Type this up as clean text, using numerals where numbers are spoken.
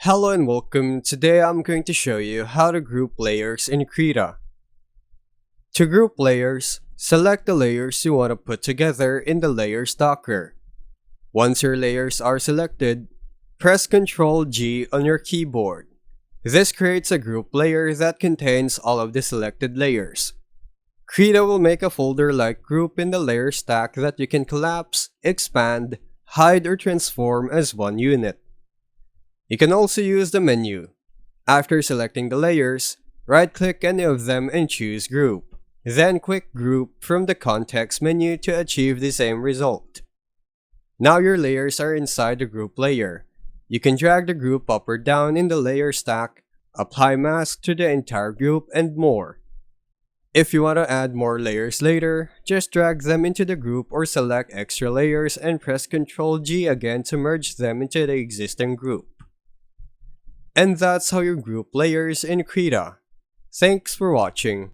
Hello and welcome. Today I'm going to show you how to group layers in Krita. To group layers, select the layers you want to put together in the layers docker. Once your layers are selected, press Ctrl G on your keyboard. This creates a group layer that contains all of the selected layers. Krita will make a folder-like group in the layer stack that you can collapse, expand, hide, or transform as one unit. You can also use the menu. After selecting the layers, right-click any of them and choose Group. Then click Group from the context menu to achieve the same result. Now your layers are inside the group layer. You can drag the group up or down in the layer stack, apply mask to the entire group, and more. If you want to add more layers later, just drag them into the group or select extra layers and press Ctrl G again to merge them into the existing group. And that's how you group layers in Krita. Thanks for watching.